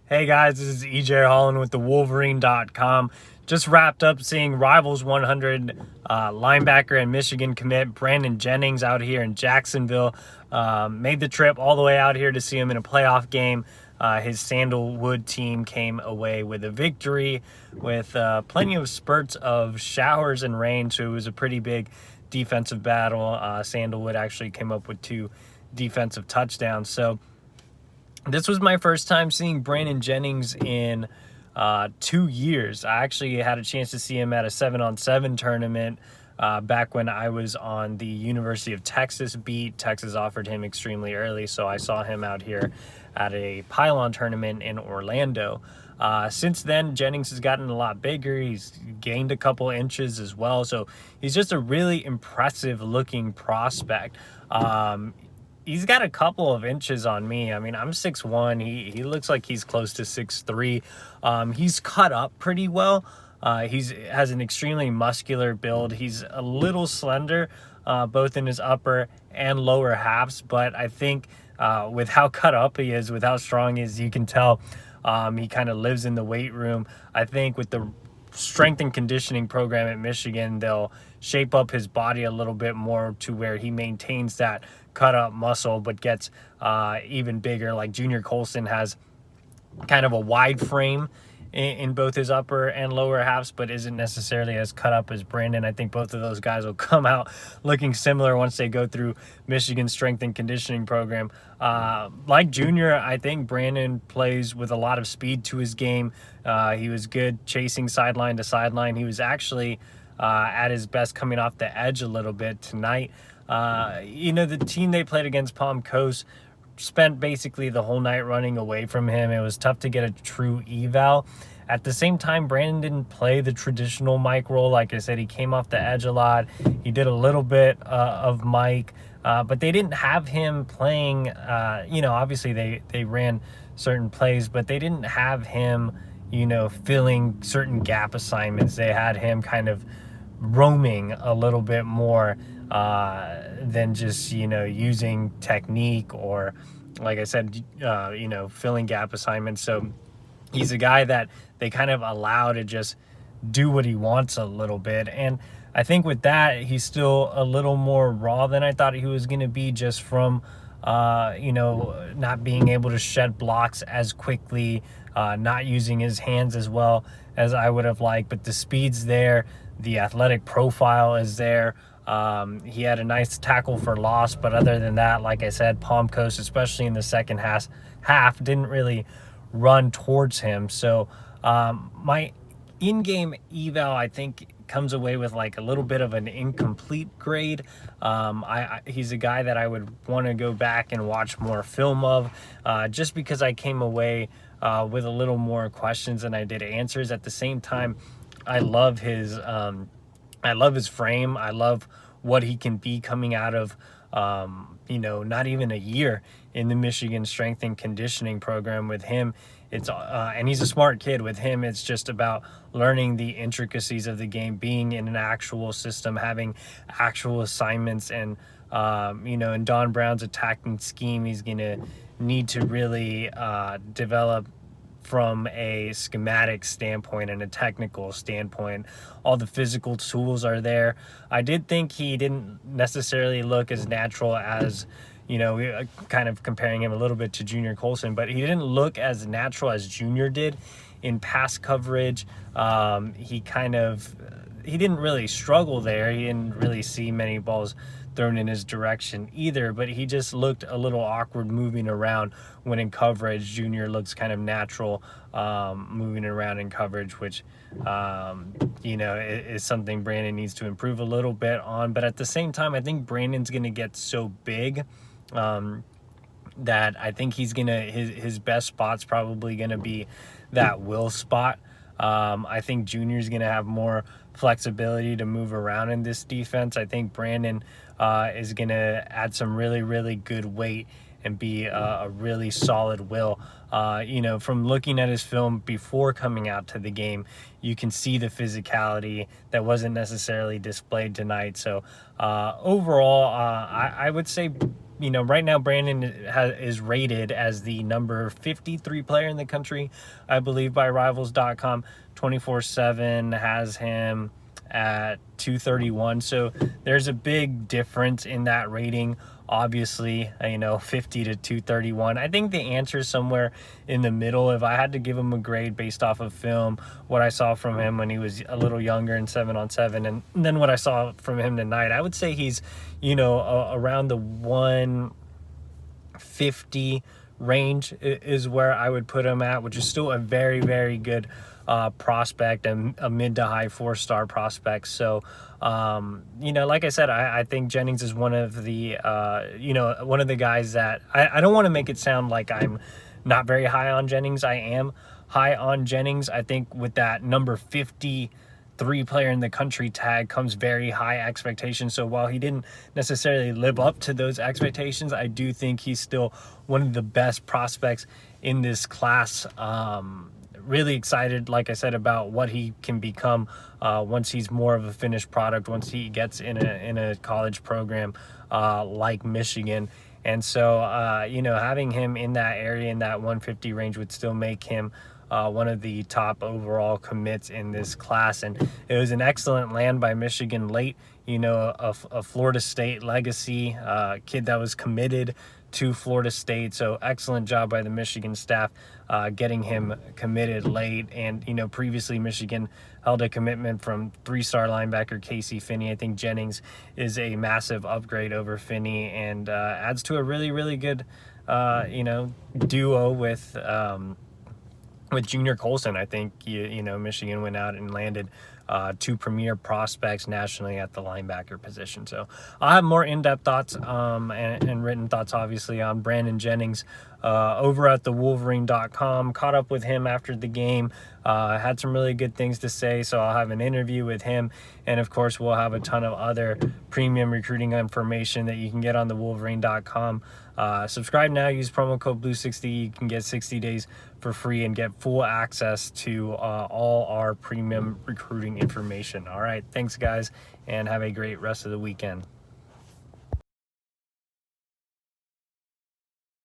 Hey guys, this is EJ Holland with the Wolverine.com. Just wrapped up seeing Rivals 100 linebacker and Michigan commit Branden Jennings out here in Jacksonville. Made the trip all the way out here to see him in a playoff game. His Sandalwood team came away with a victory with plenty of spurts of showers and rain, so it was a pretty big defensive battle. Sandalwood actually came up with 2 defensive touchdowns. So this was my first time seeing Branden Jennings in 2 years. I actually had a chance to see him at a 7-on-7 tournament back when I was on the University of Texas beat. Texas offered him extremely early, so I saw him out here at a pylon tournament in Orlando. Since then, Jennings has gotten a lot bigger. He's gained a couple inches as well, so he's just a really impressive looking prospect. He's got a couple of inches on me. I mean, I'm 6'1". He looks like he's close to 6'3". He's cut up pretty well. Has an extremely muscular build. He's a little slender, both in his upper and lower halves. But I think with how cut up he is, with how strong he is, you can tell he kind of lives in the weight room. I think with the strength and conditioning program at Michigan, they'll shape up his body a little bit more to where he maintains that cut up muscle but gets even bigger. Like Junior Colson has kind of a wide frame in both his upper and lower halves, but isn't necessarily as cut up as Branden. I think both of those guys will come out looking similar once they go through Michigan's strength and conditioning program. Like Junior, I think Branden plays with a lot of speed to his game. He was good chasing sideline to sideline. He was actually at his best coming off the edge a little bit tonight. The team they played against, Palm Coast, spent basically the whole night running away from him. It was tough to get a true eval. At the same time, Branden didn't play the traditional Mike role. Like I said, he came off the edge a lot. He did a little bit of Mike, but they didn't have him playing. Obviously they ran certain plays, but they didn't have him, filling certain gap assignments. They had him kind of roaming a little bit more than just using technique or, like I said, filling gap assignments. So he's a guy that they kind of allow to just do what he wants a little bit, and I think with that he's still a little more raw than I thought he was going to be, just from not being able to shed blocks as quickly, not using his hands as well as I would have liked. But the speed's there, the athletic profile is there. He had a nice tackle for loss, but other than that, like I said, Palm Coast, especially in the second half, didn't really run towards him. So my in-game eval, I think, comes away with like a little bit of an incomplete grade. He's a guy that I would want to go back and watch more film of, just because I came away with a little more questions than I did answers. At the same time, I love his frame. I love what he can be coming out of, not even a year in the Michigan strength and conditioning program. With him, it's and he's a smart kid. With him, it's just about learning the intricacies of the game, being in an actual system, having actual assignments, and in Don Brown's attacking scheme, he's gonna need to really develop from a schematic standpoint and a technical standpoint. All the physical tools are there. I did think he didn't necessarily look as natural as, kind of comparing him a little bit to Junior Colson, but he didn't look as natural as Junior did in pass coverage. He didn't really struggle there. He didn't really see many balls thrown in his direction either, but he just looked a little awkward moving around when in coverage. Junior looks kind of natural moving around in coverage, which is something Branden needs to improve a little bit on. But at the same time, I think Branden's going to get so big that I think his best spot's probably going to be that will spot. I think Junior's going to have more flexibility to move around in this defense. I think Branden is going to add some really, really good weight and be a really solid will. From looking at his film before coming out to the game, you can see the physicality that wasn't necessarily displayed tonight. So overall, I would say right now Branden is rated as the number 53 player in the country, I believe, by Rivals.com. 24/7 has him at 231. So there's a big difference in that rating. Obviously, 50 to 231. I think the answer is somewhere in the middle. If I had to give him a grade based off of film, what I saw from him when he was a little younger in 7-on-7, and then what I saw from him tonight, I would say he's, around the 150 range is where I would put him at, which is still a very, very good prospect, and a mid to high 4-star prospect. So, like I said, I think Jennings is one of the, one of the guys that I don't want to make it sound like I'm not very high on Jennings. I am high on Jennings. I think with that number 53 player in the country tag comes very high expectations. So while he didn't necessarily live up to those expectations, I do think he's still one of the best prospects in this class. Really excited, like I said, about what he can become once he's more of a finished product, once he gets in a college program like Michigan. And so, having him in that area, in that 150 range, would still make him one of the top overall commits in this class. And it was an excellent land by Michigan late, a Florida State legacy kid that was committed to Florida State. So excellent job by the Michigan staff getting him committed late. And, previously Michigan held a commitment from 3-star linebacker Casey Finney. I think Jennings is a massive upgrade over Finney, and adds to a really, really good, duo with Junior Colson. I think, Michigan went out and landed 2 premier prospects nationally at the linebacker position. So I'll have more in-depth thoughts and written thoughts, obviously, on Branden Jennings over at the Wolverine.com. Caught up with him after the game. Had some really good things to say, so I'll have an interview with him. And, of course, we'll have a ton of other premium recruiting information that you can get on the Wolverine.com. Subscribe now. Use promo code BLUE60. You can get 60 days for free and get full access to all our premium recruiting information. All right, thanks, guys, and have a great rest of the weekend.